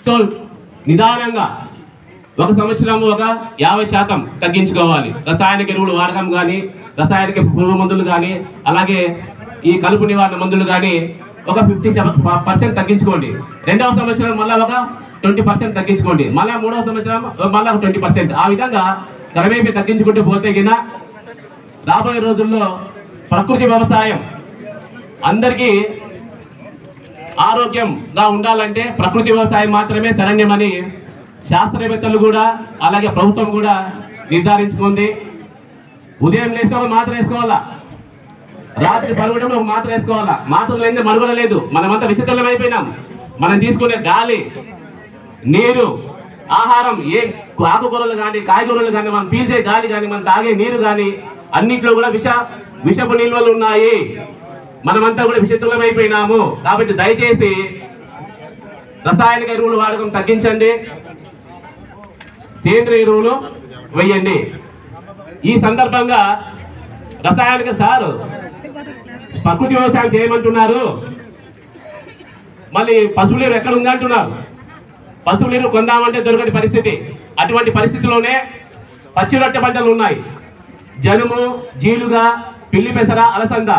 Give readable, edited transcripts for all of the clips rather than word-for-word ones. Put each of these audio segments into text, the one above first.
So నిదానంగా ఒక సంవత్సరం ఒక 50% తగ్గించుకోవాలి. రసాయనిక ఎరువులు వాడకం కానీ, రసాయనిక పురుగు మందులు కానీ, అలాగే ఈ కలుపు నివారణ మందులు కానీ ఒక 50% తగ్గించుకోండి. రెండవ సంవత్సరం మళ్ళీ ఒక 20% తగ్గించుకోండి. మళ్ళీ మూడవ సంవత్సరం మళ్ళీ ఒక 20%. ఆ విధంగా క్రమేపీ తగ్గించుకుంటూ పోతే గిన రాబోయే రోజుల్లో ప్రకృతి వ్యవసాయం అందరికీ ఆరోగ్యంగా ఉండాలంటే ప్రకృతి వ్యవసాయం మాత్రమే శరణ్యమని శాస్త్రవేత్తలు కూడా అలాగే ప్రభుత్వం కూడా నిర్ధారించుకుంది. ఉదయం లేచుకోవాలి మాత్రం వేసుకోవాలా, రాత్రి పడుకోవడం ఒక మాత్రం వేసుకోవాలా. మాత్రం లేని మనుగడ లేదు. మనమంతా విషతుల్యం అయిపోయినాం. మనం తీసుకునే గాలి, నీరు, ఆహారం, ఏ ఆకుకూరలు కానీ కాయగూరలు కానీ, మనం పీల్చే గాలి కానీ, మనం తాగే నీరు కానీ అన్నింటిలో కూడా విషపు నిల్వలు ఉన్నాయి. మనమంతా కూడా విషతుల్యం అయిపోయినాము. కాబట్టి దయచేసి రసాయనిక ఎరువులు వాడకం తగ్గించండి, సేంద్రియ ఎరువులు వేయండి. ఈ సందర్భంగా రసాయనిక సార్ ప్రకృతి వ్యవసాయం చేయమంటున్నారు, మళ్ళీ పశువుల నీరు ఎక్కడ ఉందంటున్నారు. పశువుల నీరు కొందామంటే దొరకని పరిస్థితి. అటువంటి పరిస్థితిలోనే పచ్చి రొట్టె పంటలు ఉన్నాయి. జనుము, జీలుగా, పిల్లి పెసర, అలసంద,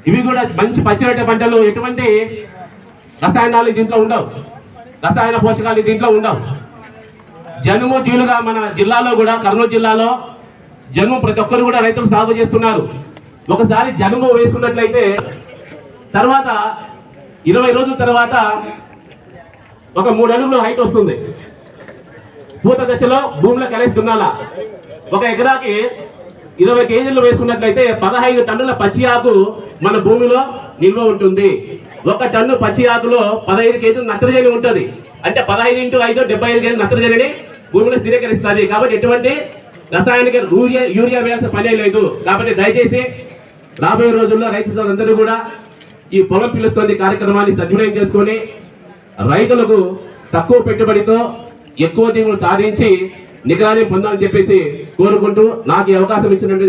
ఇవి కూడా మంచి పచ్చి రొట్టె పంటలు. ఎటువంటి రసాయనాలు దీంట్లో ఉండవు, రసాయన పోషకాలు దీంట్లో ఉండవు. జనుము, జీలుగా మన జిల్లాలో కూడా, కర్నూలు జిల్లాలో జనుము ప్రతి ఒక్కరు కూడా రైతులు సాగు చేస్తున్నారు. ఒకసారి జనుము వేసుకున్నట్లయితే తర్వాత 20 రోజుల తర్వాత ఒక 3 అడుగులు హైట్ వస్తుంది. పూత దశలో భూమిలో కలిసి దున్నాల. ఒక ఎకరాకి 20 కేజీలు వేసుకున్నట్లయితే 15 టన్నుల పచ్చి ఆకు మన భూమిలో నిల్వ ఉంటుంది. 1 టన్ను పచ్చి ఆకులో 15 కేజీలు నత్రజని ఉంటుంది. అంటే 15 × 5 75 కేజీలు నత్రజనిని భూమిలో స్థిరీకరిస్తుంది. కాబట్టి ఎటువంటి రసాయనిక యూరియా వేయాల్సిన పనే లేదు. కాబట్టి దయచేసి రాబోయే రోజుల్లో రైతులందరూ కూడా ఈ పొలం పిలుస్తుంది కార్యక్రమాన్ని సద్వినియోగం చేసుకొని రైతులకు తక్కువ పెట్టుబడితో ఎక్కువ దిగుబడులు సాధించి నిగరాన్ని పొందాలని చెప్పేసి కోరుకుంటూ నాకు ఈ అవకాశం ఇచ్చినట్టు